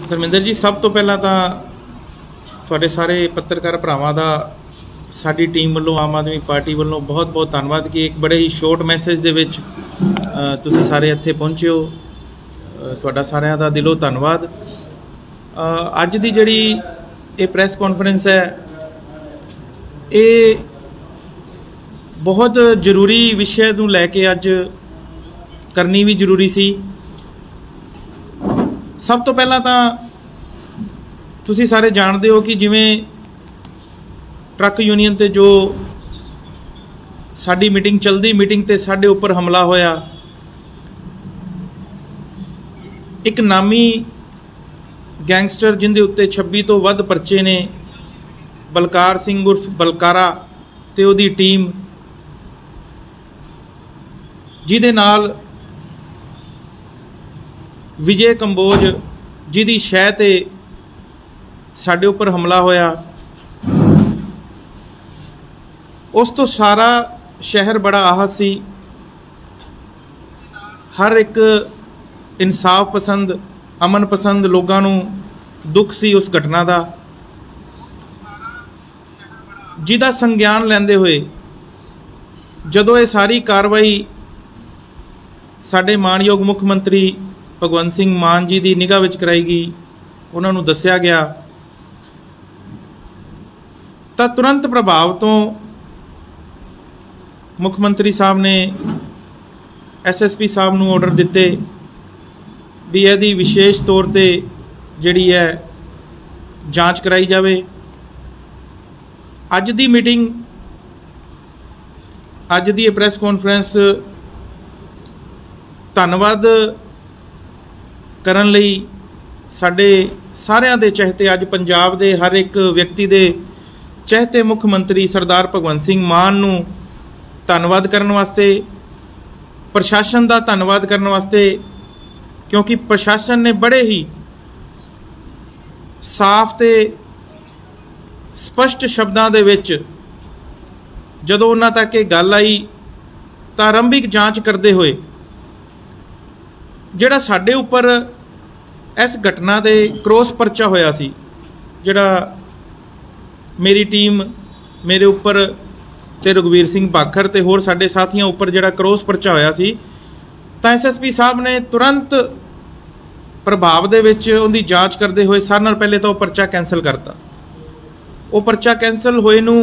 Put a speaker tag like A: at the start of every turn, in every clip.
A: धर्मिंदर जी, सब तो पहला तो तुहाडे सारे पत्रकार भरावां दा साडी टीम वालों, आम आदमी पार्टी वालों बहुत बहुत धन्यवाद कि एक बड़े ही शॉर्ट मैसेज दे विच तुसीं सारे इत्थे पहुंचे हो। तुहाडा सारिआं दा दिलों धन्यवाद। अज दी जिहड़ी ये प्रैस कॉन्फ्रेंस है, ये बहुत जरूरी विषय नूं लैके अज करनी भी जरूरी सी। सब तो पहला तो तुसीं सारे जानते हो कि जिवें ट्रक यूनीयन ते जो साडी मीटिंग चलदी, मीटिंग ते साडे उपर हमला होया। एक नामी गैंगस्टर जिंदे उत्ते 26 तो वध परचे ने, बलकार सिंह उर्फ बलकारा ते उहदी टीम, जिहदे नाल विजय कंबोज जिहदी शह ते साडे उपर हमला होया। उस तो सारा शहर बड़ा आहत सी। हर एक इंसाफ पसंद, अमन पसंद लोगों नूं दुख सी उस घटना का, जिहदा संज्ञान लैंदे हुए जदों ये सारी कार्रवाई साडे मानयोग मुख मंत्री भगवंत सिंह मान जी की निगाह विच कराई गई, उन्होंने दस्सिया गया, तो तुरंत प्रभाव तो मुख्यमंत्री साहब ने SSP साहब नूं ऑर्डर दिते भी यदि विशेष तौर पर जिहड़ी है जांच कराई जाए। अज दी मीटिंग, अज दी प्रेस कॉन्फ्रेंस धन्नवाद करन लई साडे सारिआं दे चहते, अज पंजाब दे हर एक व्यक्ति दे चहते मुख्यमंत्री सरदार भगवंत सिंह मान नूं धन्नवाद करन वास्ते, प्रशासन का धन्नवाद करन वास्ते, क्योंकि प्रशासन ने बड़े ही साफ ते स्पष्ट शब्दां दे विच जदों उन्हां तक ये गल आई तो आरंभिक जांच करते हुए जिहड़ा साडे उपर इस घटना दे क्रॉस परचा होया सी, जिहड़ा मेरी टीम, मेरे उपर ते रघुवीर सिंह भाखर ते होर साडे साथियां उपर जिहड़ा क्रॉस परचा होया सी, तां SSP साहब ने तुरंत प्रभाव दे विच उहदी जांच करते हुए सारे नाल पहले तो परचा कैंसल करता। वो परचा कैंसल होए नूं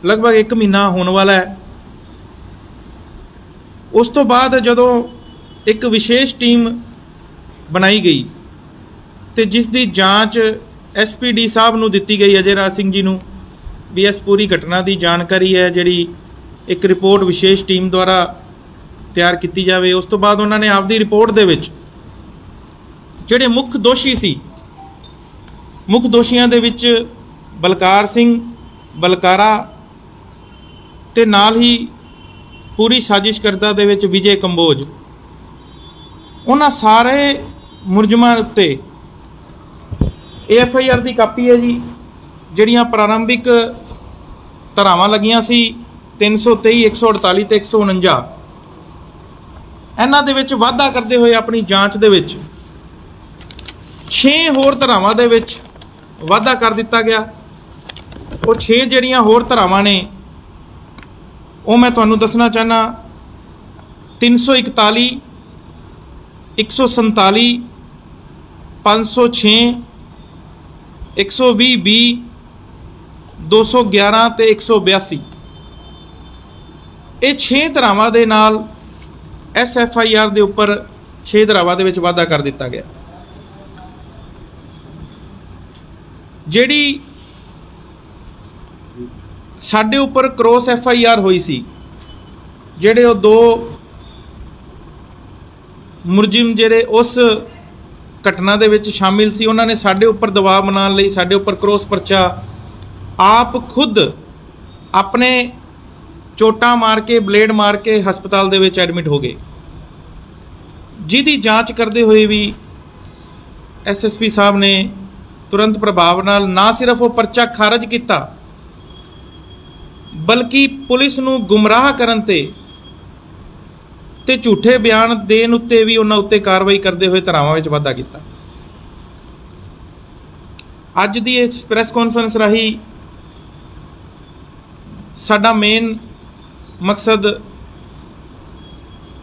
A: लगभग 1 महीना होने वाला है। उस तो बाद जदों एक विशेष टीम बनाई गई तो जिसकी जांच SPD साहब नूं दिती गई, अजय राज सिंह जी नूं, भी इस पूरी घटना की जानकारी है जिहड़ी एक रिपोर्ट विशेष टीम द्वारा तैयार की जाए। उस तो बाद उन्होंने आपकी रिपोर्ट दे विच जिहड़े मुख दोषी सी, मुख दोषियों दे विच बलकार सिंह, बलकारा ते नाल ही पूरी साजिशकर्ता दे विच विजय कंबोज, उन्हां सारे मुलजमां उत्ते FIR की कापी है जी, जिहड़ियां प्रारंभिक धारावां लगियां सी 323, 148 ते 149, इन्हां दे विच वाधा करते हुए अपनी जांच दे विच 6 होर धारावां दे विच वाधा कर दिता गया। वो 6 जिहड़ियां होर धारावां ने वो मैं तुहानूं दसना चाहना, 341, 147, 506, 120B, 211 ते 182, ये 6 धारावां दे नाल इस FIR दे उपर 6 धारावां दे विच वाधा कर दिता गया। जिहड़ी साडे उपर क्रॉस FIR हुई सी, जिहड़े वो 2 मुलजिम जिहड़े उस घटना दे विच शामिल सी, उन्होंने साडे उपर दबाव बनाने लई साडे उपर क्रॉस परचा आप खुद अपने चोटां मार के, ब्लेड मार के हस्पताल दे विच एडमिट हो गए, जिहदी जांच करते हुए भी SSP साहब ने तुरंत प्रभाव नाल ना सिर्फ वो परचा खारज किया, बल्कि पुलिस नूं गुमराह करन ते ਤੇ ਝੂਠੇ ਬਿਆਨ ਦੇਣ ਉੱਤੇ ਵੀ ਉਹਨਾਂ ਉੱਤੇ ਕਾਰਵਾਈ ਕਰਦੇ ਹੋਏ ਧਾਰਾਵਾਂ ਵਿੱਚ ਵਾਧਾ ਕੀਤਾ। ਅੱਜ ਦੀ ਇਸ ਪ੍ਰੈਸ ਕਾਨਫਰੰਸ ਰਾਹੀਂ ਸਾਡਾ ਮੇਨ ਮਕਸਦ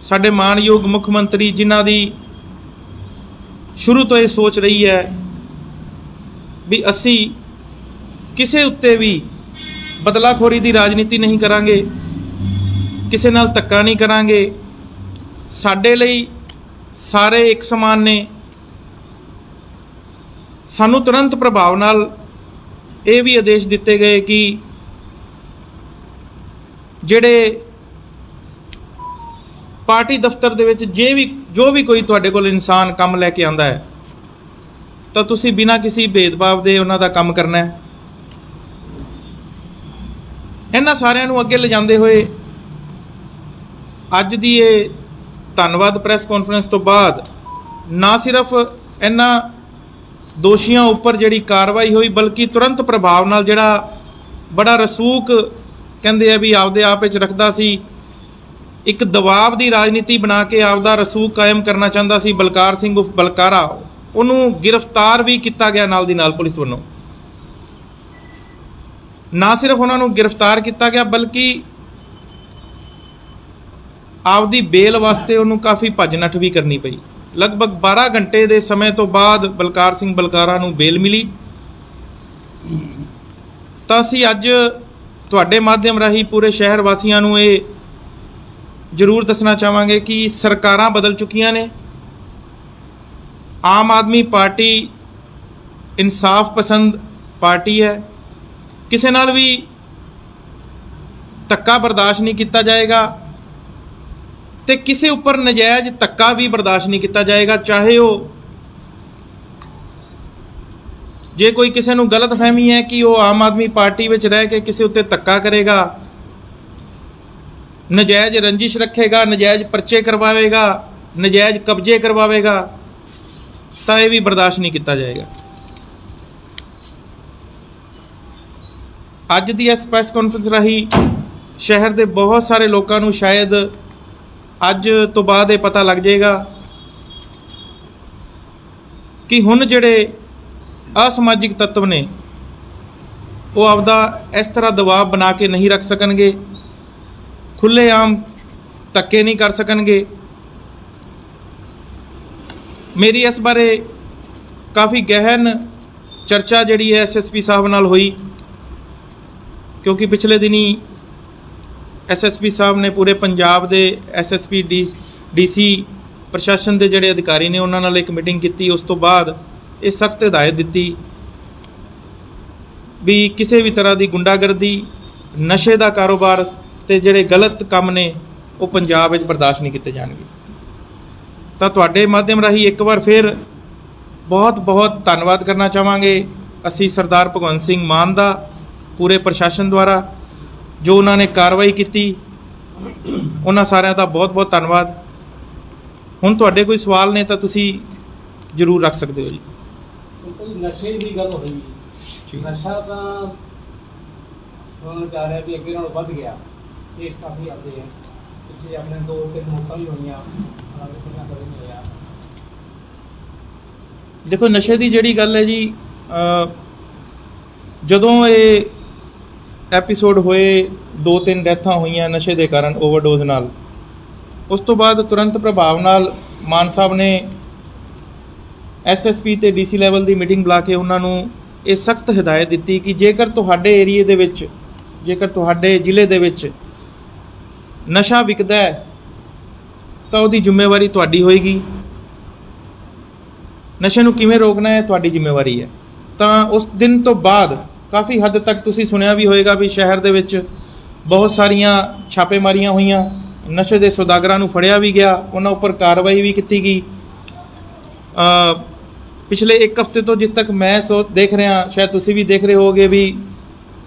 A: ਸਾਡੇ ਮਾਣਯੋਗ ਮੁੱਖ ਮੰਤਰੀ ਜਿਨ੍ਹਾਂ ਦੀ ਸ਼ੁਰੂ ਤੋਂ ਇਹ ਸੋਚ ਰਹੀ ਹੈ ਵੀ ਅਸੀਂ ਕਿਸੇ ਉੱਤੇ ਵੀ ਬਦਲਾਖੋਰੀ ਦੀ ਰਾਜਨੀਤੀ ਨਹੀਂ ਕਰਾਂਗੇ, ਕਿਸੇ ਨਾਲ ਧੱਕਾ ਨਹੀਂ ਕਰਾਂਗੇ। ਸਾਡੇ ਲਈ ਸਾਰੇ ਇੱਕ ਸਮਾਨ ਨੇ। ਸਾਨੂੰ ਤੁਰੰਤ ਪ੍ਰਭਾਵ ਨਾਲ ਇਹ ਵੀ ਆਦੇਸ਼ ਦਿੱਤੇ ਗਏ ਕਿ ਜਿਹੜੇ ਪਾਰਟੀ ਦਫ਼ਤਰ ਦੇ ਵਿੱਚ ਜੋ ਵੀ ਕੋਈ ਤੁਹਾਡੇ ਕੋਲ ਇਨਸਾਨ ਕੰਮ ਲੈ ਕੇ ਆਉਂਦਾ ਹੈ ਤਾਂ ਤੁਸੀਂ ਬਿਨਾਂ ਕਿਸੇ ਭੇਦਭਾਵ ਦੇ ਉਹਨਾਂ ਦਾ ਕੰਮ ਕਰਨਾ ਹੈ। ਇਹਨਾਂ ਸਾਰਿਆਂ ਨੂੰ ਅੱਗੇ ਲਿਜਾਂਦੇ ਹੋਏ ਅੱਜ ਦੀ ਇਹ ਧੰਨਵਾਦ ਪ੍ਰੈਸ ਕਾਨਫਰੰਸ ਤੋਂ ਬਾਅਦ ਨਾ ਸਿਰਫ ਇਹਨਾਂ ਦੋਸ਼ੀਆਂ ਉੱਪਰ ਜਿਹੜੀ ਕਾਰਵਾਈ ਹੋਈ ਬਲਕਿ ਤੁਰੰਤ ਪ੍ਰਭਾਵ ਨਾਲ ਜਿਹੜਾ ਬੜਾ ਰਸੂਖ ਕਹਿੰਦੇ ਆ ਵੀ ਆਪਦੇ ਆਪ ਵਿੱਚ ਰੱਖਦਾ ਸੀ, ਇੱਕ ਦਬਾਅ ਦੀ ਰਾਜਨੀਤੀ ਬਣਾ ਕੇ ਆਪਦਾ ਰਸੂਖ ਕਾਇਮ ਕਰਨਾ ਚਾਹੁੰਦਾ ਸੀ ਬਲਕਾਰ ਸਿੰਘ ਉਰਫ ਬਲਕਾਰਾ, ਉਹਨੂੰ ਗ੍ਰਿਫਤਾਰ ਵੀ ਕੀਤਾ ਗਿਆ ਨਾਲ ਦੀ ਨਾਲ ਪੁਲਿਸ ਵੱਲੋਂ। ਨਾ ਸਿਰਫ ਉਹਨਾਂ ਨੂੰ ਗ੍ਰਿਫਤਾਰ ਕੀਤਾ ਗਿਆ ਬਲਕਿ ਆਪਦੀ ਬੇਲ ਵਾਸਤੇ ਉਹਨੂੰ ਕਾਫੀ ਭੱਜ ਨੱਠ ਵੀ ਕਰਨੀ ਪਈ। ਲਗਭਗ 12 ਘੰਟੇ ਦੇ ਸਮੇਂ ਤੋਂ ਬਾਅਦ ਬਲਕਾਰ ਸਿੰਘ ਬਲਕਾਰਾ ਨੂੰ ਬੇਲ ਮਿਲੀ। ਤਾਂ ਅਸੀਂ ਅੱਜ ਤੁਹਾਡੇ ਮਾਧਿਅਮ ਰਾਹੀਂ ਪੂਰੇ ਸ਼ਹਿਰ ਵਾਸੀਆਂ ਨੂੰ ਇਹ ਜ਼ਰੂਰ ਦੱਸਣਾ ਚਾਹਾਂਗੇ ਕਿ ਸਰਕਾਰਾਂ ਬਦਲ ਚੁੱਕੀਆਂ ਨੇ। ਆਮ ਆਦਮੀ ਪਾਰਟੀ ਇਨਸਾਫ ਪਸੰਦ ਪਾਰਟੀ ਹੈ। ਕਿਸੇ ਨਾਲ ਵੀ ਧੱਕਾ ਬਰਦਾਸ਼ਤ ਨਹੀਂ ਕੀਤਾ ਜਾਏਗਾ ਤੇ ਕਿਸੇ ਉੱਪਰ ਨਜਾਇਜ਼ ਧੱਕਾ ਵੀ ਬਰਦਾਸ਼ਤ ਨਹੀਂ ਕੀਤਾ ਜਾਏਗਾ। ਚਾਹੇ ਉਹ ਜੇ ਕੋਈ ਕਿਸੇ ਨੂੰ ਗਲਤਫਹਿਮੀ ਹੈ ਕਿ ਉਹ ਆਮ ਆਦਮੀ ਪਾਰਟੀ ਵਿੱਚ ਰਹਿ ਕੇ ਕਿਸੇ ਉੱਤੇ ਧੱਕਾ ਕਰੇਗਾ, ਨਜਾਇਜ਼ ਰੰਜਿਸ਼ ਰੱਖੇਗਾ, ਨਜਾਇਜ਼ ਪਰਚੇ ਕਰਵਾਵੇਗਾ, ਨਜਾਇਜ਼ ਕਬਜ਼ੇ ਕਰਵਾਵੇਗਾ, ਤਾਂ ਇਹ ਵੀ ਬਰਦਾਸ਼ਤ ਨਹੀਂ ਕੀਤਾ ਜਾਏਗਾ। ਅੱਜ ਦੀ ਇਸ ਪ੍ਰੈਸ ਕਾਨਫਰੰਸ ਰਾਹੀਂ ਸ਼ਹਿਰ ਦੇ ਬਹੁਤ ਸਾਰੇ ਲੋਕਾਂ ਨੂੰ ਸ਼ਾਇਦ ਅੱਜ ਤੋਂ ਬਾਅਦ ਇਹ ਪਤਾ ਲੱਗ ਜਾਏਗਾ ਕਿ ਹੁਣ ਜਿਹੜੇ ਅਸਮਾਜਿਕ ਤੱਤਵ ਨੇ ਉਹ ਆਪਦਾ ਇਸ ਤਰ੍ਹਾਂ ਦਬਾਅ ਬਣਾ ਕੇ ਨਹੀਂ ਰੱਖ ਸਕਣਗੇ, ਖੁੱਲ੍ਹੇਆਮ ਧੱਕੇ ਨਹੀਂ ਕਰ ਸਕਣਗੇ। ਮੇਰੀ ਇਸ ਬਾਰੇ ਕਾਫੀ ਗਹਿਨ ਚਰਚਾ ਜਿਹੜੀ ਹੈ SSP ਸਾਹਿਬ ਨਾਲ ਹੋਈ, ਕਿਉਂਕਿ ਪਿਛਲੇ ਦਿਨੀ SSP ਸਾਹਿਬ ਨੇ ਪੂਰੇ ਪੰਜਾਬ ਦੇ SSP DC ਪ੍ਰਸ਼ਾਸਨ ਦੇ ਜਿਹੜੇ ਅਧਿਕਾਰੀ ਨੇ ਉਹਨਾਂ ਨਾਲ ਇੱਕ ਮੀਟਿੰਗ ਕੀਤੀ। ਉਸ ਤੋਂ ਬਾਅਦ ਇਹ ਸਖਤ ਹਦਾਇਤ ਦਿੱਤੀ ਵੀ ਕਿਸੇ ਵੀ ਤਰ੍ਹਾਂ ਦੀ ਗੁੰਡਾਗਰਦੀ, ਨਸ਼ੇ ਦਾ ਕਾਰੋਬਾਰ ਤੇ ਜਿਹੜੇ ਗਲਤ ਕੰਮ ਨੇ ਉਹ ਪੰਜਾਬ ਵਿੱਚ ਬਰਦਾਸ਼ਤ ਨਹੀਂ ਕੀਤੇ ਜਾਣਗੇ। ਤਾਂ ਤੁਹਾਡੇ ਮਾਧਿਅਮ ਰਾਹੀਂ ਇੱਕ ਵਾਰ ਫਿਰ ਬਹੁਤ ਬਹੁਤ ਧੰਨਵਾਦ ਕਰਨਾ ਚਾਹਾਂਗੇ ਅਸੀਂ ਸਰਦਾਰ ਭਗਵੰਤ ਸਿੰਘ ਮਾਨ ਦਾ, ਪੂਰੇ ਪ੍ਰਸ਼ਾਸਨ ਦੁਆਰਾ ਜੋ ਉਹਨਾਂ ਨੇ ਕਾਰਵਾਈ ਕੀਤੀ, ਉਹਨਾਂ ਸਾਰਿਆਂ ਦਾ ਬਹੁਤ ਬਹੁਤ ਧੰਨਵਾਦ। ਹੁਣ ਤੁਹਾਡੇ ਕੋਈ ਸਵਾਲ ਨੇ ਤਾਂ ਤੁਸੀਂ ਜ਼ਰੂਰ ਰੱਖ ਸਕਦੇ ਹੋ ਜੀ।
B: ਨਸ਼ੇ ਦੀ ਗੱਲ ਹੋਈ, ਨਸ਼ਾ ਤਾਂ ਸੁਣਨ ਚ ਆ ਰਿਹਾ ਵੀ ਅੱਗੇ ਨਾਲੋਂ ਵੱਧ ਗਿਆ। ਇਸ ਕਾਫੀ ਆਉਂਦੇ ਹੈ, ਪਿੱਛੇ ਆਪਣੇ 2-3 ਮੌਤਾਂ ਵੀ ਹੋਈਆਂ, ਨਹੀਂ ਹੋਇਆ।
A: ਦੇਖੋ ਨਸ਼ੇ ਦੀ ਜਿਹੜੀ ਗੱਲ ਹੈ ਜੀ, ਜਦੋਂ ਇਹ ਐਪੀਸੋਡ ਹੋਏ 2-3 ਡੈਥਾਂ ਹੋਈਆਂ ਨਸ਼ੇ ਦੇ ਕਾਰਨ, ਓਵਰਡੋਜ਼ ਨਾਲ, ਉਸ ਤੋਂ ਬਾਅਦ ਤੁਰੰਤ ਪ੍ਰਭਾਵ ਨਾਲ ਮਾਨ ਸਾਹਿਬ ਨੇ SSP ਤੇ DC ਲੈਵਲ ਦੀ ਮੀਟਿੰਗ ਬੁਲਾ ਕੇ ਉਹਨਾਂ ਨੂੰ ਇਹ ਸਖਤ ਹਦਾਇਤ ਦਿੱਤੀ ਕਿ ਜੇਕਰ ਤੁਹਾਡੇ ਏਰੀਏ ਦੇ ਵਿੱਚ, ਜੇਕਰ ਤੁਹਾਡੇ ਜ਼ਿਲ੍ਹੇ ਦੇ ਵਿੱਚ ਨਸ਼ਾ ਵਿਕਦਾ ਹੈ ਤਾਂ ਉਹਦੀ ਜ਼ਿੰਮੇਵਾਰੀ ਤੁਹਾਡੀ ਹੋਏਗੀ। ਨਸ਼ੇ ਨੂੰ ਕਿਵੇਂ ਰੋਕਣਾ ਹੈ ਤੁਹਾਡੀ ਜ਼ਿੰਮੇਵਾਰੀ ਹੈ। ਤਾਂ ਉਸ ਦਿਨ ਤੋਂ ਬਾਅਦ ਕਾਫੀ ਹੱਦ ਤੱਕ ਤੁਸੀਂ ਸੁਣਿਆ ਵੀ ਹੋਏਗਾ ਵੀ ਸ਼ਹਿਰ ਦੇ ਵਿੱਚ ਬਹੁਤ ਸਾਰੀਆਂ ਛਾਪੇਮਾਰੀਆਂ ਹੋਈਆਂ, ਨਸ਼ੇ ਦੇ ਸੌਦਾਗਰਾਂ ਨੂੰ ਫੜਿਆ ਵੀ ਗਿਆ, ਉਹਨਾਂ ਉੱਪਰ ਕਾਰਵਾਈ ਵੀ ਕੀਤੀ ਗਈ। ਪਿਛਲੇ 1 ਹਫ਼ਤੇ ਤੋਂ ਜਿੱਦ ਤੱਕ ਮੈਂ ਦੇਖ ਰਿਹਾ, ਸ਼ਾਇਦ ਤੁਸੀਂ ਵੀ ਦੇਖ ਰਹੇ ਹੋਗੇ ਵੀ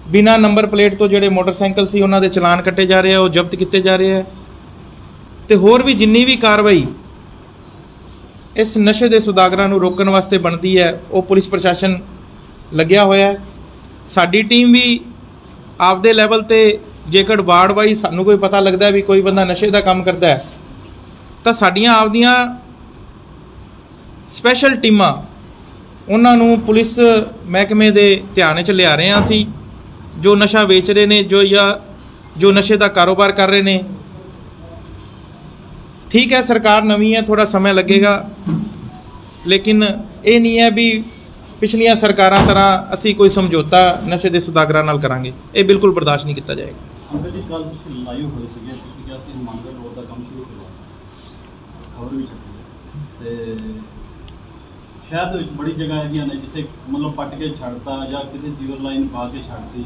A: ਬਿਨਾਂ ਨੰਬਰ ਪਲੇਟ ਤੋਂ ਜਿਹੜੇ ਮੋਟਰਸਾਈਕਲ ਸੀ ਉਹਨਾਂ ਦੇ ਚਲਾਨ ਕੱਟੇ ਜਾ ਰਹੇ ਆ, ਉਹ ਜ਼ਬਤ ਕੀਤੇ ਜਾ ਰਹੇ ਆ। ਤੇ ਹੋਰ ਵੀ ਜਿੰਨੀ ਵੀ ਕਾਰਵਾਈ ਇਸ ਨਸ਼ੇ ਦੇ ਸੌਦਾਗਰਾਂ ਨੂੰ ਰੋਕਣ ਵਾਸਤੇ ਬਣਦੀ ਹੈ ਉਹ ਪੁਲਿਸ ਪ੍ਰਸ਼ਾਸਨ ਲੱਗਿਆ ਹੋਇਆ ਹੈ। ਸਾਡੀ ਟੀਮ ਵੀ ਆਪਦੇ ਲੈਵਲ ਤੇ ਜੇਕਰ ਵਾਰਡ ਵਾਈਜ਼ ਸਾਨੂੰ ਕੋਈ ਪਤਾ ਲੱਗਦਾ ਵੀ ਕੋਈ ਬੰਦਾ ਨਸ਼ੇ ਦਾ ਕੰਮ ਕਰਦਾ ਹੈ ਤਾਂ ਸਾਡੀਆਂ ਆਪਦੀਆਂ ਸਪੈਸ਼ਲ ਟੀਮਾਂ ਉਹਨਾਂ ਨੂੰ ਪੁਲਿਸ ਮਹਿਕਮੇ ਦੇ ਧਿਆਨ 'ਚ ਲਿਆ ਰਹੇ ਹਾਂ ਅਸੀਂ, ਜੋ ਨਸ਼ਾ ਵੇਚ ਰਹੇ ਨੇ, ਜੋ ਨਸ਼ੇ ਦਾ ਕਾਰੋਬਾਰ ਕਰ ਰਹੇ ਨੇ। ठीक है, सरकार नवी है, थोड़ा समय लगेगा, लेकिन ये नहीं है भी पिछलियां सरकारां तरह असी कोई समझौता नशे के सुदागरां नाल करांगे, ये बिल्कुल बर्दाश्त नहीं किया जाएगा।
C: अंकल जी, कल तुसीं लाइव होए सीगे, तुसीं किहा सी हिमांगल रोड दा काम शुरू करवा, खबर भी छपी ते शहर दे विच बड़ी जगह हैगियां ने जिथे मतलब पट के छड्डता जां किते सीवर लाइन पा के छड्डती,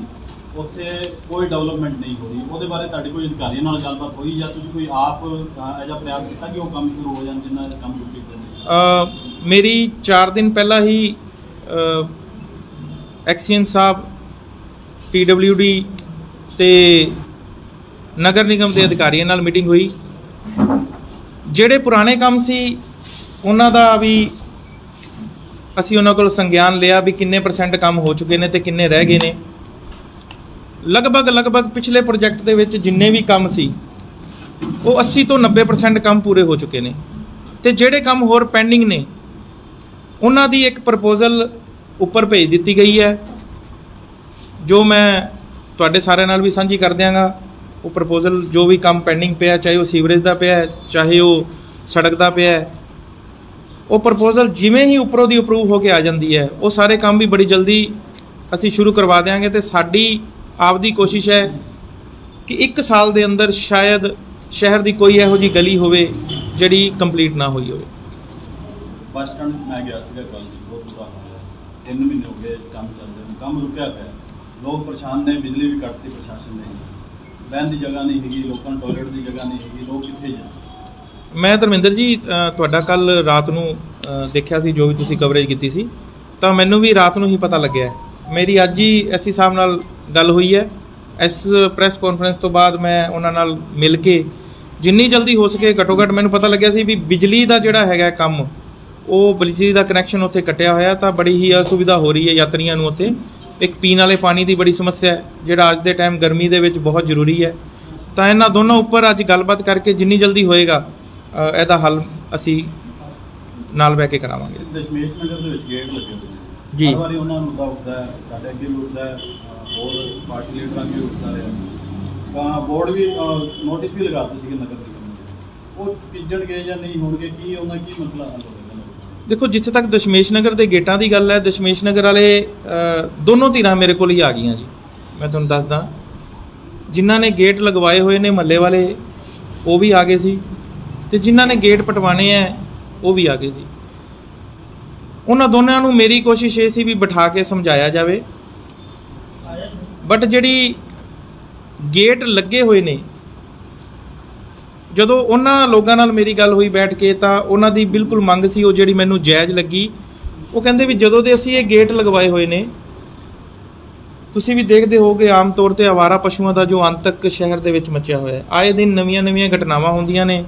C: उत्थे कोई डेवलपमेंट नहीं हो रही। ਉਹਦੇ ਬਾਰੇ ਤੁਹਾਡੀ ਕੋਈ ਅਧਿਕਾਰੀਆਂ ਨਾਲ ਗੱਲਬਾਤ ਹੋਈ ਜਾਂ ਤੁਸੀਂ ਕੋਈ ਆਪ ਇਹਦਾ ਪ੍ਰयास ਕੀਤਾ ਕਿ ਉਹ ਕੰਮ ਸ਼ੁਰੂ ਹੋ ਜਾਣ ਜਿੰਨਾ ਕੰਮ ਰੁਕੇ ਪਏ?
A: ਮੇਰੀ 4 दिन ਪਹਿਲਾਂ ਹੀ ਐਕਸੀਅਨ ਸਾਹਿਬ, PWD ਤੇ ਨਗਰ ਨਿਗਮ ਦੇ ਅਧਿਕਾਰੀਆਂ ਨਾਲ ਮੀਟਿੰਗ ਹੋਈ। ਜਿਹੜੇ ਪੁਰਾਣੇ ਕੰਮ ਸੀ ਉਹਨਾਂ ਦਾ ਵੀ ਅਸੀਂ ਉਹਨਾਂ ਕੋਲ ਸੰਗਿਆਨ ਲਿਆ ਵੀ ਕਿੰਨੇ % ਕੰਮ ਹੋ ਚੁੱਕੇ ਨੇ ਤੇ ਕਿੰਨੇ ਰਹਿ ਗਏ ਨੇ। ਲਗਭਗ ਪਿਛਲੇ ਪ੍ਰੋਜੈਕਟ ਦੇ ਵਿੱਚ ਜਿੰਨੇ ਵੀ ਕੰਮ ਸੀ ਉਹ 80 ਤੋਂ 90% ਕੰਮ ਪੂਰੇ ਹੋ ਚੁੱਕੇ ਨੇ ਤੇ ਜਿਹੜੇ ਕੰਮ ਹੋਰ ਪੈਂਡਿੰਗ ਨੇ ਉਹਨਾਂ ਦੀ ਇੱਕ ਪ੍ਰਪੋਜ਼ਲ ਉੱਪਰ ਭੇਜ ਦਿੱਤੀ ਗਈ ਹੈ, ਜੋ ਮੈਂ ਤੁਹਾਡੇ ਸਾਰਿਆਂ ਨਾਲ ਵੀ ਸਾਂਝੀ ਕਰ ਦਿਆਂਗਾ। ਉਹ ਪ੍ਰਪੋਜ਼ਲ ਜੋ ਵੀ ਕੰਮ ਪੈਂਡਿੰਗ ਪਿਆ, ਚਾਹੇ ਉਹ ਸੀਵਰੇਜ ਦਾ ਪਿਆ, ਚਾਹੇ ਉਹ ਸੜਕ ਦਾ ਪਿਆ, ਉਹ ਪ੍ਰਪੋਜ਼ਲ ਜਿਵੇਂ ਹੀ ਉੱਪਰੋਂ ਦੀ ਅਪਰੂਵ ਹੋ ਕੇ ਆ ਜਾਂਦੀ ਹੈ ਉਹ ਸਾਰੇ ਕੰਮ ਵੀ ਬੜੀ ਜਲਦੀ ਅਸੀਂ ਸ਼ੁਰੂ ਕਰਵਾ ਦਿਆਂਗੇ। ਤੇ ਸਾਡੀ ਆਪਦੀ ਕੋਸ਼ਿਸ਼ ਹੈ ਕਿ 1 ਸਾਲ ਦੇ ਅੰਦਰ ਸ਼ਾਇਦ ਸ਼ਹਿਰ ਦੀ ਕੋਈ ਇਹੋ ਜਿਹੀ ਗਲੀ ਹੋਵੇ ਜਿਹੜੀ ਕੰਪਲੀਟ ਨਾ ਹੋਈ ਹੋਵੇ।
C: ਬੱਸ ਸਟੈਂਡ ਮੈਂ ਗਿਆ ਸੀਗਾ ਕੱਲ ਜੀ, ਬਹੁਤ ਬੁਰਾ ਹਾਲ ਹੈ। 3 ਮਹੀਨੇ ਹੋ ਗਏ ਕੰਮ ਚੱਲਦੇ ਨੂੰ, ਕੰਮ ਰੁਕਿਆ ਪਿਆ, ਲੋਕ ਪਰੇਸ਼ਾਨ ਨੇ, ਬਿਜਲੀ ਵੀ ਕੱਟਤੀ ਪ੍ਰਸ਼ਾਸਨ ਨੇ, ਬਹਿਣ ਦੀ ਜਗ੍ਹਾ ਨਹੀਂ ਹੈਗੀ, ਲੋਕਾਂ ਨੂੰ ਟਾਇਲਟ ਦੀ ਜਗ੍ਹਾ ਨਹੀਂ ਹੈਗੀ, ਲੋਕ ਕਿੱਥੇ ਜਾਣ।
A: ਮੈਂ ਧਰਮਿੰਦਰ ਜੀ ਤੁਹਾਡਾ ਕੱਲ ਰਾਤ ਨੂੰ ਦੇਖਿਆ ਸੀ, ਜੋ ਵੀ ਤੁਸੀਂ ਕਵਰੇਜ ਕੀਤੀ ਸੀ, ਤਾਂ ਮੈਨੂੰ ਵੀ ਰਾਤ ਨੂੰ ਹੀ ਪਤਾ ਲੱਗਿਆ। ਮੇਰੀ ਅੱਜ ਹੀ ਐਸਸੀ ਸਾਹਿਬ ਨਾਲ ਗੱਲ ਹੋਈ ਹੈ। ਇਸ ਪ੍ਰੈਸ ਕਾਨਫਰੰਸ ਤੋਂ ਬਾਅਦ ਮੈਂ ਉਹਨਾਂ ਨਾਲ ਮਿਲ ਕੇ ਜਿੰਨੀ ਜਲਦੀ ਹੋ ਸਕੇ, ਘੱਟੋ ਘੱਟ ਮੈਨੂੰ ਪਤਾ ਲੱਗਿਆ ਸੀ ਵੀ ਬਿਜਲੀ ਦਾ ਜਿਹੜਾ ਹੈਗਾ ਕੰਮ, ਉਹ ਬਿਜਲੀ ਦਾ ਕਨੈਕਸ਼ਨ ਉੱਥੇ ਕੱਟਿਆ ਹੋਇਆ, ਤਾਂ ਬੜੀ ਹੀ ਅਸੁਵਿਧਾ ਹੋ ਰਹੀ ਹੈ ਯਾਤਰੀਆਂ ਨੂੰ। ਉੱਥੇ ਇੱਕ ਪੀਣ ਵਾਲੇ ਪਾਣੀ ਦੀ ਬੜੀ ਸਮੱਸਿਆ ਹੈ, ਜਿਹੜਾ ਅੱਜ ਦੇ ਟਾਈਮ ਗਰਮੀ ਦੇ ਵਿੱਚ ਬਹੁਤ ਜ਼ਰੂਰੀ ਹੈ। ਤਾਂ ਇਹਨਾਂ ਦੋਨੋਂ ਉੱਪਰ ਅੱਜ ਗੱਲਬਾਤ ਕਰਕੇ ਜਿੰਨੀ ਜਲਦੀ ਹੋਏਗਾ ਇਹਦਾ ਹੱਲ ਅਸੀਂ ਨਾਲ ਬਹਿ ਕੇ ਕਰਾਵਾਂਗੇ।
C: ਦਸ਼ਮੇਸ਼ ਨਗਰ ਦੇ ਵਿੱਚ ਗੇਟ ਲੱਗੇ ਹੋਏ ਨੇ
A: ਜੀ,
C: ਹਰ ਵਾਰੀ ਉਹਨਾਂ ਨੂੰ ਮੁੱਦਾ ਉੱਠਦਾ ਹੈ, ਸਾਡੇ ਅੱਗੇ ਵੀ ਉੱਠਦਾ ਹੈ, ਹੋਰ ਪਾਰਟੀ ਲੀਡਰਾਂ ਵੀ ਉੱਠਦਾ ਰਿਹਾ। ਤਾਂ ਬੋਰਡ ਵੀ ਨੋਟਿਸ ਵੀ ਲਗਾਤੇ ਸੀਗੇ ਨਗਰ ਨਿਗਮ ਦੇ, ਉਹ ਭਿੱਜਣਗੇ ਜਾਂ ਨਹੀਂ ਹੋਣਗੇ, ਕੀ ਉਹਨਾਂ ਕੀ ਮਸਲਾ ਹੱਲ ਹੋਵੇਗਾ?
A: ਦੇਖੋ, ਜਿੱਥੇ ਤੱਕ ਦਸ਼ਮੇਸ਼ ਨਗਰ ਦੇ ਗੇਟਾਂ ਦੀ ਗੱਲ ਹੈ, ਦਸ਼ਮੇਸ਼ ਨਗਰ ਵਾਲੇ ਦੋਨੋਂ ਧਿਰਾਂ ਮੇਰੇ ਕੋਲ ਹੀ ਆ ਗਈਆਂ ਜੀ। ਮੈਂ ਤੁਹਾਨੂੰ ਦੱਸਦਾ, ਜਿਨ੍ਹਾਂ ਨੇ ਗੇਟ ਲਗਵਾਏ ਹੋਏ ਨੇ ਮਹੱਲੇ ਵਾਲੇ ਉਹ ਵੀ ਆ ਗਏ ਸੀ, ਤੇ ਜਿਨ੍ਹਾਂ ਨੇ ਗੇਟ ਪਟਵਾਣੇ ਹੈ ਉਹ ਵੀ ਆ ਗਏ ਸੀ। ਉਹਨਾਂ ਦੋਨਾਂ ਨੂੰ ਮੇਰੀ ਕੋਸ਼ਿਸ਼ ਇਹ ਸੀ ਵੀ ਬਿਠਾ ਕੇ ਸਮਝਾਇਆ ਜਾਵੇ, ਬਟ ਜਿਹੜੀ ਗੇਟ ਲੱਗੇ ਹੋਏ ਨੇ, ਜਦੋਂ ਉਹਨਾਂ ਲੋਕਾਂ ਨਾਲ ਮੇਰੀ ਗੱਲ ਹੋਈ ਬੈਠ ਕੇ, ਤਾਂ ਉਹਨਾਂ ਦੀ ਬਿਲਕੁਲ ਮੰਗ ਸੀ, ਉਹ ਜਿਹੜੀ ਮੈਨੂੰ ਜਾਇਜ਼ ਲੱਗੀ। ਉਹ ਕਹਿੰਦੇ ਵੀ ਜਦੋਂ ਦੇ ਅਸੀਂ ਇਹ ਗੇਟ ਲਗਵਾਏ ਹੋਏ ਨੇ, ਤੁਸੀਂ ਵੀ ਦੇਖਦੇ ਹੋਗੇ ਆਮ ਤੌਰ ਤੇ ਆਵਾਰਾ ਪਸ਼ੂਆਂ ਦਾ ਜੋ ਆਤੰਕ ਸ਼ਹਿਰ ਦੇ ਵਿੱਚ ਮਚਿਆ ਹੋਇਆ ਹੈ, ਆਏ ਦਿਨ ਨਵੀਆਂ ਘਟਨਾਵਾਂ ਹੁੰਦੀਆਂ ਨੇ।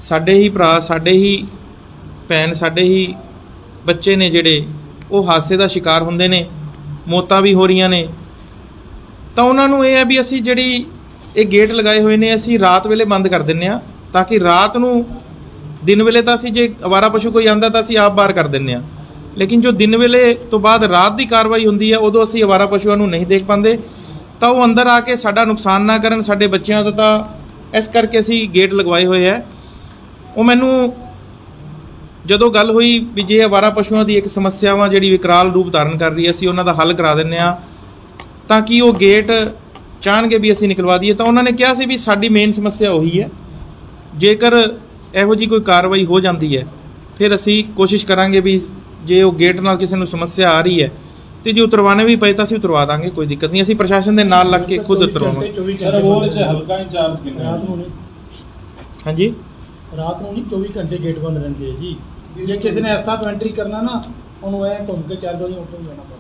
A: ਸਾਡੇ ਹੀ ਭਰਾ, ਸਾਡੇ ਹੀ ਭੈਣ, ਸਾਡੇ ਹੀ ਬੱਚੇ ਨੇ ਜਿਹੜੇ ਉਹ ਹਾਦਸੇ ਦਾ ਸ਼ਿਕਾਰ ਹੁੰਦੇ ਨੇ, ਮੌਤਾਂ ਵੀ ਹੋ ਰਹੀਆਂ ਨੇ। ਤਾਂ ਉਹਨਾਂ ਨੂੰ ਇਹ ਹੈ ਵੀ ਅਸੀਂ ਜਿਹੜੀ ਇਹ ਗੇਟ ਲਗਾਏ ਹੋਏ ਨੇ ਅਸੀਂ ਰਾਤ ਵੇਲੇ ਬੰਦ ਕਰ ਦਿੰਦੇ ਹਾਂ, ਤਾਂ ਕਿ ਰਾਤ ਨੂੰ, ਦਿਨ ਵੇਲੇ ਤਾਂ ਅਸੀਂ ਜੇ ਅਵਾਰਾ ਪਸ਼ੂ ਕੋਈ ਆਂਦਾ ਤਾਂ ਅਸੀਂ ਆਪ ਬਾਹਰ ਕਰ ਦਿੰਦੇ ਹਾਂ, ਲੇਕਿਨ ਜੋ ਦਿਨ ਵੇਲੇ ਤੋਂ ਬਾਅਦ ਰਾਤ ਦੀ ਕਾਰਵਾਈ ਹੁੰਦੀ ਹੈ ਉਦੋਂ ਅਸੀਂ ਅਵਾਰਾ ਪਸ਼ੂਆਂ ਨੂੰ ਨਹੀਂ ਦੇਖ ਪਾਉਂਦੇ, ਤਾਂ ਉਹ ਅੰਦਰ ਆ ਕੇ ਸਾਡਾ ਨੁਕਸਾਨ ਨਾ ਕਰਨ, ਸਾਡੇ ਬੱਚਿਆਂ ਦਾ। ਤਾਂ ਇਸ ਕਰਕੇ ਅਸੀਂ ਗੇਟ ਲਗਵਾਏ ਹੋਏ ਹੈ। ਉਹ ਮੈਨੂੰ ਜਦੋਂ ਗੱਲ ਹੋਈ ਵੀ ਜੇ ਅਵਾਰਾ ਪਸ਼ੂਆਂ ਦੀ ਇੱਕ ਸਮੱਸਿਆਵਾਂ ਜਿਹੜੀ ਵਿਕਰਾਲ ਰੂਪ ਧਾਰਨ ਕਰ ਰਹੀ ਹੈ, ਅਸੀਂ ਉਹਨਾਂ ਦਾ ਹੱਲ ਕਰਾ ਦਿੰਦੇ ਹਾਂ, ਤਾਂ ਕਿ ਉਹ ਗੇਟ ਚਾਹਣਗੇ ਵੀ ਅਸੀਂ ਨਿਕਲਵਾ ਦਈਏ। ਤਾਂ ਉਹਨਾਂ ਨੇ ਕਿਹਾ ਸੀ ਵੀ ਸਾਡੀ ਮੇਨ ਸਮੱਸਿਆ ਉਹੀ ਹੈ, ਜੇਕਰ ਇਹੋ ਜਿਹੀ ਕੋਈ ਕਾਰਵਾਈ ਹੋ ਜਾਂਦੀ ਹੈ ਫਿਰ ਅਸੀਂ ਕੋਸ਼ਿਸ਼ ਕਰਾਂਗੇ ਵੀ ਜੇ ਉਹ ਗੇਟ ਨਾਲ ਕਿਸੇ ਨੂੰ ਸਮੱਸਿਆ ਆ ਰਹੀ ਹੈ ਤੇ ਜੇ ਉਤਰਵਾਣੇ ਵੀ ਪਏ ਤਾਂ ਅਸੀਂ ਉਤਰਵਾ ਦਾਂਗੇ, ਕੋਈ ਦਿੱਕਤ ਨਹੀਂ। ਅਸੀਂ ਪ੍ਰਸ਼ਾਸਨ ਦੇ ਨਾਲ ਲੱਗ ਕੇ ਖੁਦ ਉਤਰਵਾਵਾਂਗੇ।
C: ਹਲਕਾ ਇੰਚਾਰਜ
B: ਰਾਤ ਨੂੰ ਨਹੀਂ,
A: ਹਾਂਜੀ,
B: ਰਾਤ ਨੂੰ ਨਹੀਂ, 24 ਘੰਟੇ ਗੇਟ ਬੰਦ ਰਹਿੰਦੇ ਹੈ ਜੀ। ਜੇ ਕਿਸੇ ਨੇ ਇਸ ਤਰ੍ਹਾਂ ਤੋਂ ਐਂਟਰੀ ਕਰਨਾ ਨਾ, ਉਹਨੂੰ ਇਹ ਘੁੰਮ ਕੇ 4 ਵਜੇ ਉੱਠ ਜਾਣਾ ਪੈਂਦਾ।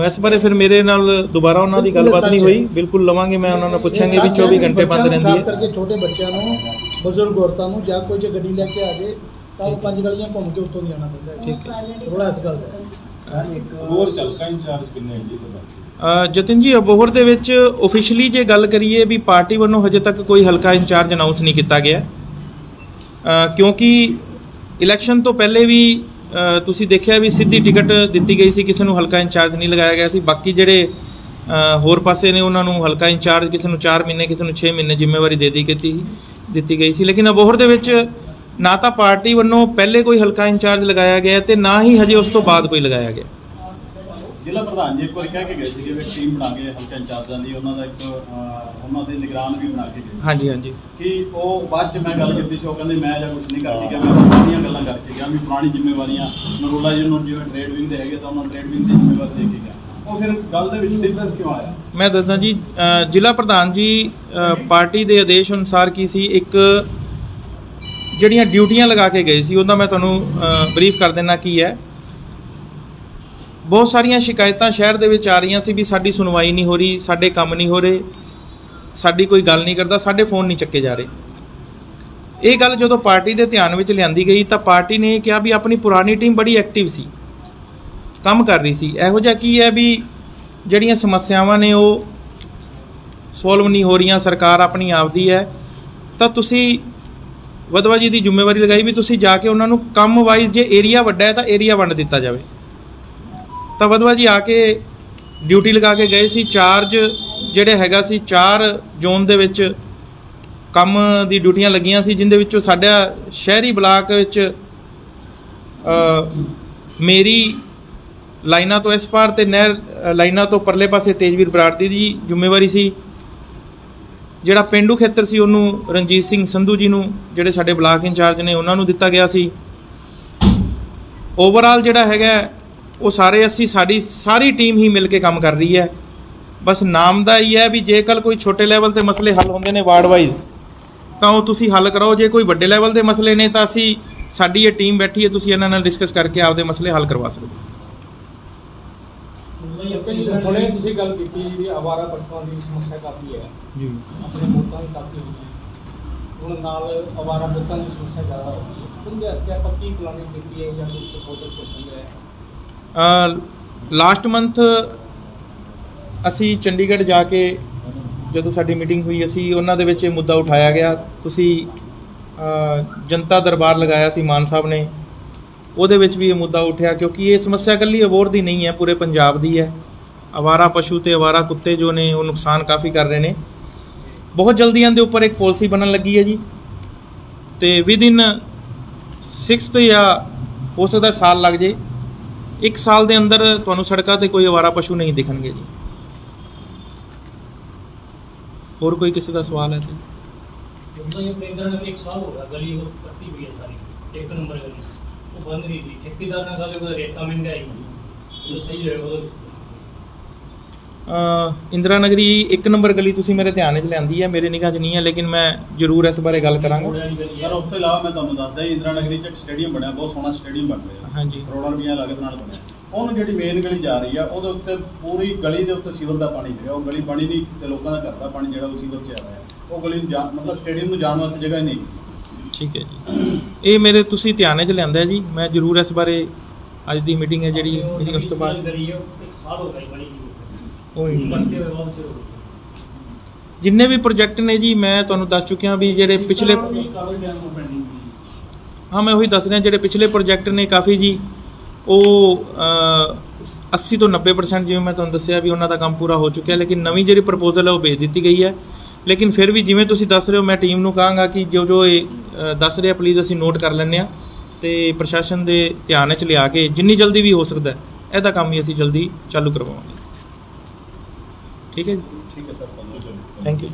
A: ਇਸ ਬਾਰੇ ਫਿਰ ਮੇਰੇ ਨਾਲ ਦੁਬਾਰਾ ਉਹਨਾਂ ਦੀ ਗੱਲਬਾਤ ਨਹੀਂ ਹੋਈ, ਬਿਲਕੁਲ ਲਵਾਂਗੇ, ਮੈਂ ਉਹਨਾਂ ਨੂੰ ਪੁੱਛਾਂਗੇ ਵੀ 24 ਘੰਟੇ ਬੰਦ ਰਹਿੰਦੀ ਹੈ।
B: ਖਾਸ ਕਰਕੇ ਛੋਟੇ ਬੱਚਿਆਂ ਨੂੰ, ਬਜ਼ੁਰਗ ਔਰਤਾਂ ਨੂੰ, ਜਾਂ ਕੋਈ ਜੇ ਗੱਡੀ ਲੈ ਕੇ ਆ ਜੇ ਤਾਂ ਉਹ 5 ਗਲੀਆਂ ਘੁੰਮ ਕੇ ਉੱਤੋਂ ਦੀ ਆਉਣਾ ਪੈਂਦਾ।
A: ਠੀਕ ਹੈ,
B: ਥੋੜਾ ਇਸ ਗੱਲ ਦਾ ਸਰ ਇੱਕ
D: ਹੋਰ ਹਲਕਾ ਇੰਚਾਰਜ ਕਿੰਨੇ ਜੀ
A: ਜਤਿਨ ਜੀ, ਅਬੋਹਰ ਦੇ ਵਿੱਚ ਓਫੀਸ਼ੀਅਲੀ ਜੇ ਗੱਲ ਕਰੀਏ ਵੀ ਪਾਰਟੀ ਵੱਲੋਂ ਹਜੇ ਤੱਕ ਕੋਈ ਹਲਕਾ ਇੰਚਾਰਜ ਅਨਾਉਂਸ ਨਹੀਂ ਕੀਤਾ ਗਿਆ, ਕਿਉਂਕਿ ਇਲੈਕਸ਼ਨ ਤੋਂ ਪਹਿਲੇ ਵੀ ਤੁਸੀਂ ਦੇਖਿਆ ਵੀ ਸਿੱਧੀ ਟਿਕਟ ਦਿੱਤੀ ਗਈ ਸੀ, ਕਿਸੇ ਨੂੰ ਹਲਕਾ ਇੰਚਾਰਜ ਨਹੀਂ ਲਗਾਇਆ ਗਿਆ ਸੀ। ਬਾਕੀ ਜਿਹੜੇ ਹੋਰ ਪਾਸੇ ਨੇ ਉਹਨਾਂ ਨੂੰ ਹਲਕਾ ਇੰਚਾਰਜ ਕਿਸੇ ਨੂੰ 4 ਮਹੀਨੇ, ਕਿਸੇ ਨੂੰ 6 ਮਹੀਨੇ ਜ਼ਿੰਮੇਵਾਰੀ ਦਿੱਤੀ ਗਈ ਸੀ। ਲੇਕਿਨ ਅਬੋਹਰ ਦੇ ਵਿੱਚ ਨਾ ਤਾਂ ਪਾਰਟੀ ਵੱਲੋਂ ਪਹਿਲੇ ਕੋਈ ਹਲਕਾ ਇੰਚਾਰਜ ਲਗਾਇਆ ਗਿਆ ਤੇ ਨਾ ਹੀ ਹਜੇ ਉਸ ਤੋਂ ਬਾਅਦ ਕੋਈ ਲਗਾਇਆ ਗਿਆ।
C: ਜ਼ਿਲ੍ਹਾ ਪ੍ਰਧਾਨ ਜੀ ਇੱਕ ਵਾਰ ਕਹਿ ਕੇ ਗਏ ਸੀਗੇ ਵੀ ਟੀਮ ਬਣਾ ਕੇ ਹਲਕਾ ਇੰਚਾਰਜਾਂ ਦੀ, ਉਹਨਾਂ ਦਾ ਇੱਕ ਉਹਨਾਂ ਦੇ ਨਿਗਰਾਨ ਵੀ ਬਣਾ ਕੇ ਗਏ।
A: ਹਾਂਜੀ ਹਾਂਜੀ।
C: ਕਿ ਉਹ ਬਾਅਦ 'ਚ ਮੈਂ ਗੱਲ ਕੀਤੀ ਸੀ, ਉਹ ਕਹਿੰਦੇ ਮੈਂ ਜਾਂ ਕੁਝ ਨਹੀਂ ਕਰਦੀ, ਕਿ ਮੈਂ ਪੁਰਾਣੀਆਂ ਗੱਲਾਂ ਕਰਕੇ ਗਿਆ ਵੀ ਪੁਰਾਣੀ ਜ਼ਿੰਮੇਵਾਰੀਆਂ ਨਰੋਲਾ ਜੀ ਨੂੰ ਜਿਵੇਂ ਟ੍ਰੇਡ ਵਿੰਗ ਦੇ ਹੈਗੇ ਤਾਂ ਉਹਨਾਂ ਟ੍ਰੇਡ ਵਿੰਗ ਦੀ ਜ਼ਿੰਮੇਵਾਰੀ ਦੇ ਕੇ ਗਿਆ। ਉਹ ਫਿਰ ਗੱਲ ਦੇ ਵਿੱਚ ਡਿਫਰੈਂਸ ਕਿਉਂ ਆਇਆ? ਮੈਂ
A: ਦੱਸਦਾ ਜੀ, ਜ਼ਿਲ੍ਹਾ ਪ੍ਰਧਾਨ ਜੀ ਪਾਰਟੀ ਦੇ ਆਦੇਸ਼ ਅਨੁਸਾਰ ਕੀ ਸੀ, ਇੱਕ ਜਿਹੜੀਆਂ ਡਿਊਟੀਆਂ ਲਗਾ ਕੇ ਗਏ ਸੀ ਉਹਦਾ ਮੈਂ ਤੁਹਾਨੂੰ ਬਰੀਫ ਕਰ ਦਿੰਦਾ ਕੀ ਹੈ। ਬਹੁਤ ਸਾਰੀਆਂ ਸ਼ਿਕਾਇਤਾਂ ਸ਼ਹਿਰ ਦੇ ਵਿੱਚ ਆ ਰਹੀਆਂ ਸੀ ਵੀ ਸਾਡੀ ਸੁਣਵਾਈ ਨਹੀਂ ਹੋ ਰਹੀ, ਸਾਡੇ ਕੰਮ ਨਹੀਂ ਹੋ ਰਹੇ, ਸਾਡੀ ਕੋਈ ਗੱਲ ਨਹੀਂ ਕਰਦਾ, ਸਾਡੇ ਫੋਨ ਨਹੀਂ ਚੱਕੇ ਜਾ ਰਹੇ। ਇਹ ਗੱਲ ਜਦੋਂ ਪਾਰਟੀ ਦੇ ਧਿਆਨ ਵਿੱਚ ਲਿਆਂਦੀ ਗਈ ਤਾਂ ਪਾਰਟੀ ਨੇ ਇਹ ਕਿਹਾ ਵੀ ਆਪਣੀ ਪੁਰਾਣੀ ਟੀਮ ਬੜੀ ਐਕਟਿਵ ਸੀ, ਕੰਮ ਕਰ ਰਹੀ ਸੀ। ਇਹੋ ਜਿਹਾ ਕੀ ਹੈ ਵੀ ਜਿਹੜੀਆਂ ਸਮੱਸਿਆਵਾਂ ਨੇ ਉਹ ਸੋਲਵ ਨਹੀਂ ਹੋ ਰਹੀਆਂ, ਸਰਕਾਰ ਆਪਣੀ ਆਪਦੀ ਹੈ, ਤਾਂ ਤੁਸੀਂ ਵਧਵਾ ਜੀ ਦੀ ਜ਼ਿੰਮੇਵਾਰੀ ਲਗਾਈ ਵੀ ਤੁਸੀਂ ਜਾ ਕੇ ਉਹਨਾਂ ਨੂੰ ਕੰਮ ਵਾਈਜ਼, ਜੇ ਏਰੀਆ ਵੱਡਾ ਹੈ ਤਾਂ ਏਰੀਆ ਵੰਡ ਦਿੱਤਾ ਜਾਵੇ। ਤਾਂ ਵਧਵਾ ਜੀ ਆ ਕੇ ਡਿਊਟੀ ਲਗਾ ਕੇ ਗਏ ਸੀ। ਚਾਰਜ ਜਿਹੜੇ ਹੈਗਾ ਸੀ 4 ਜ਼ੋਨ ਦੇ ਵਿੱਚ ਕੰਮ ਦੀ ਡਿਊਟੀਆਂ ਲੱਗੀਆਂ ਸੀ, ਜਿੰਦੇ ਵਿੱਚੋਂ ਸਾਡਾ ਸ਼ਹਿਰੀ ਬਲਾਕ ਵਿੱਚ ਮੇਰੀ ਲਾਈਨਾਂ ਤੋਂ ਇਸ ਪਾਰ ਤੇ ਨਹਿਰ ਲਾਈਨਾਂ ਤੋਂ ਪਰਲੇ ਪਾਸੇ ਤੇਜਵੀਰ ਬਰਾੜ ਦੀ ਜ਼ਿੰਮੇਵਾਰੀ ਸੀ। ਜਿਹੜਾ ਪੇਂਡੂ ਖੇਤਰ ਸੀ ਉਹਨੂੰ ਰਣਜੀਤ ਸਿੰਘ ਸੰਧੂ ਜੀ ਨੂੰ, ਜਿਹੜੇ ਸਾਡੇ ਬਲਾਕ ਇੰਚਾਰਜ ਨੇ, ਉਹਨਾਂ ਨੂੰ ਦਿੱਤਾ ਗਿਆ ਸੀ। ਓਵਰਆਲ ਜਿਹੜਾ ਹੈਗਾ ਉਹ ਸਾਰੇ ਸਾਡੀ ਸਾਰੀ ਟੀਮ ਹੀ ਮਿਲ ਕੇ ਕੰਮ ਕਰ ਰਹੀ ਹੈ। ਬਸ ਨਾਮ ਦਾ ਹੀ ਹੈ ਵੀ ਜੇਕਰ ਕੋਈ ਛੋਟੇ ਲੈਵਲ ਤੇ ਮਸਲੇ ਹੱਲ ਹੁੰਦੇ ਨੇ ਵਾਰਡ ਵਾਈਜ਼ ਤਾਂ ਉਹ ਤੁਸੀਂ ਹੱਲ ਕਰੋ, ਜੇ ਕੋਈ ਵੱਡੇ ਲੈਵਲ ਦੇ ਮਸਲੇ ਨੇ ਤਾਂ ਸਾਡੀ ਇਹ ਟੀਮ ਬੈਠੀ ਹੈ, ਤੁਸੀਂ ਇਹਨਾਂ ਨਾਲ ਡਿਸਕਸ ਕਰਕੇ ਆਪਦੇ ਮਸਲੇ ਹੱਲ ਕਰਵਾ ਸਕਦੇ ਹੋ।
B: ਹੁਣੇ ਤੁਸੀਂ ਗੱਲ ਕੀਤੀ ਵੀ ਆਵਾਰਾ ਪਸ਼ੂਆਂ ਦੀ ਸਮੱਸਿਆ ਕਾਫੀ ਹੈ ਜੀ, ਆਪਣੇ ਮੌਤਾਂ ਵੀ ਕਾਫੀ ਹੋਈਆਂ, ਹੁਣ ਨਾਲ ਆਵਾਰਾ ਮੌਤਾਂ ਦੀ ਸਮੱਸਿਆ ਜ਼ਿਆਦਾ ਹੋ ਗਈ ਹੈ। ਉਹਦੇ ਵਾਸਤੇ ਆਪਾਂ ਕੀ ਪਲਾਨਿੰਗ ਕੀਤੀ ਹੈ ਜਾਂ ਕੋਈ ਪ੍ਰਪੋਜ਼ਲ ਭੇਜੀ ਹੈ?
A: ਲਾਸਟ ਮੰਥ ਅਸੀਂ ਚੰਡੀਗੜ੍ਹ ਜਾ ਕੇ ਜਦੋਂ ਸਾਡੀ ਮੀਟਿੰਗ ਹੋਈ, ਅਸੀਂ ਉਹਨਾਂ ਦੇ ਵਿੱਚ ਇਹ ਮੁੱਦਾ ਉਠਾਇਆ ਗਿਆ। ਤੁਸੀਂ ਜਨਤਾ ਦਰਬਾਰ ਲਗਾਇਆ ਸੀ ਮਾਨ ਸਾਹਿਬ ਨੇ, ਉਹਦੇ ਵਿੱਚ ਵੀ ਇਹ ਮੁੱਦਾ ਉੱਠਿਆ, ਕਿਉਂਕਿ ਇਹ ਸਮੱਸਿਆ ਇਕੱਲੀ ਅਬੋਹਰ ਦੀ ਨਹੀਂ ਹੈ, ਪੂਰੇ ਪੰਜਾਬ ਦੀ ਹੈ। ਅਵਾਰਾ ਪਸ਼ੂ ਤੇ ਅਵਾਰਾ ਕੁੱਤੇ ਜੋ ਨੇ ਉਹ ਨੁਕਸਾਨ ਕਾਫੀ ਕਰ ਰਹੇ ਨੇ। ਬਹੁਤ ਜਲਦੀ ਇਹਦੇ ਉੱਪਰ ਇੱਕ ਪਾਲਿਸੀ ਬਣਨ ਲੱਗੀ ਹੈ ਜੀ, ਤੇ ਵਿਦਿਨ 6th ਜਾਂ ਹੋ ਸਕਦਾ ਸਾਲ ਲੱਗ ਜੇ, 1 ਸਾਲ ਦੇ ਅੰਦਰ ਤੁਹਾਨੂੰ ਸੜਕਾਂ ਤੇ ਕੋਈ ਅਵਾਰਾ ਪਸ਼ੂ ਨਹੀਂ ਦਿਖਣਗੇ ਜੀ। ਹੋਰ ਕੋਈ ਕਿਸੇ ਦਾ ਸਵਾਲ ਹੈ ਜੀ?
B: एक साल हो गया गली वो पट्टी हुई है सारी, 1 नंबर गली वो बंद नहीं थी, ठेकेदार ने कहा रेता महंगाई तो सही है वो।
A: इंदिरा नगरी 1 नंबर गली ਤੁਸੀਂ ਮੇਰੇ ਧਿਆਨ ਵਿੱਚ ਲਿਆਂਦੀ ਹੈ, ਮੇਰੇ ਨਿਗਾਹ 'ਚ ਨਹੀਂ ਹੈ, ਲੇਕਿਨ ਮੈਂ ਜ਼ਰੂਰ ਇਸ ਬਾਰੇ ਗੱਲ ਕਰਾਂਗਾ।
C: ਸਰ ਉਸ ਤੋਂ ਇਲਾਵਾ ਮੈਂ ਤੁਹਾਨੂੰ ਦੱਸਦਾ, ਇੰਦਰਾ ਨਗਰੀ 'ਚ ਇੱਕ ਸਟੇਡੀਅਮ ਬਣਿਆ, ਬਹੁਤ ਸੋਹਣਾ ਸਟੇਡੀਅਮ ਬਣ ਰਿਹਾ। ਹਾਂਜੀ, ਕਰੋੜਾਂ ਰੁਪਈਆ ਲਾਗਤ ਨਾਲ ਬਣਿਆ। ਉਹਨੂੰ ਜਿਹੜੀ ਮੇਨ ਗਲੀ ਜਾ ਰਹੀ ਆ ਉਹਦੇ ਉੱਤੇ ਪੂਰੀ ਗਲੀ ਦੇ ਉੱਤੇ ਸੀਵਰ ਦਾ ਪਾਣੀ ਹੈਗਾ, ਉਹ ਗਲੀ ਬਣੀ ਨਹੀਂ ਤੇ ਲੋਕਾਂ ਦਾ ਘਰ ਦਾ ਪਾਣੀ ਜਿਹੜਾ ਉਹ ਸੀਵਰ 'ਚ ਆ ਰਿਹਾ, ਉਹ ਗਲੀ ਨੂੰ ਮਤਲਬ ਸਟੇਡੀਅਮ ਨੂੰ ਜਾਣ ਵਾਸਤੇ ਜਗ੍ਹਾ ਹੀ ਨਹੀਂ।
A: ਠੀਕ ਹੈ ਜੀ, ਇਹ ਮੇਰੇ ਤੁਸੀਂ ਧਿਆਨ 'ਚ ਲਿਆਂਦਾ ਜੀ, ਮੈਂ ਜ਼ਰੂਰ ਇਸ ਬਾਰੇ ਅੱਜ ਦੀ ਮੀਟਿੰਗ ਹੈ ਜਿਹੜੀ ਮੇਰੀ ਉਸ ਤੋਂ ਬਾਅਦ ਜਿੰਨੇ ਵੀ ਪ੍ਰੋਜੈਕਟ ਨੇ ਜੀ ਮੈਂ ਤੁਹਾਨੂੰ ਦੱਸ ਚੁੱਕਿਆ ਵੀ ਜਿਹੜੇ ਪਿਛਲੇ, ਹਾਂ ਮੈਂ ਉਹੀ ਦੱਸ ਰਿਹਾ, ਜਿਹੜੇ ਪਿਛਲੇ ਪ੍ਰੋਜੈਕਟ ਨੇ ਕਾਫੀ ਜੀ ਉਹ 80 ਤੋਂ 90% ਜਿਵੇਂ ਮੈਂ ਤੁਹਾਨੂੰ ਦੱਸਿਆ ਵੀ ਉਹਨਾਂ ਦਾ ਕੰਮ ਪੂਰਾ ਹੋ ਚੁੱਕਿਆ। ਲੇਕਿਨ ਨਵੀਂ ਜਿਹੜੀ ਪ੍ਰਪੋਜ਼ਲ ਹੈ ਉਹ ਭੇਜ ਦਿੱਤੀ ਗਈ ਹੈ। ਲੇਕਿਨ ਫਿਰ ਵੀ ਜਿਵੇਂ ਤੁਸੀਂ ਦੱਸ ਰਹੇ ਹੋ, ਮੈਂ ਟੀਮ ਨੂੰ ਕਹਾਂਗਾ ਕਿ ਜੋ ਇਹ ਦੱਸ ਰਿਹਾ ਪਲੀਜ਼ ਅਸੀਂ ਨੋਟ ਕਰ ਲੈਂਦੇ ਹਾਂ ਤੇ ਪ੍ਰਸ਼ਾਸਨ ਦੇ ਧਿਆਨ ਵਿੱਚ ਲਿਆ ਕੇ ਜਿੰਨੀ ਜਲਦੀ ਵੀ ਹੋ ਸਕਦਾ ਇਹਦਾ ਕੰਮ ਵੀ ਅਸੀਂ ਜਲਦੀ ਚਾਲੂ ਕਰਵਾਵਾਂਗੇ। ਠੀਕ ਹੈ ਜੀ,
C: ਠੀਕ ਹੈ ਸਰ,
A: ਥੈਂਕ ਯੂ।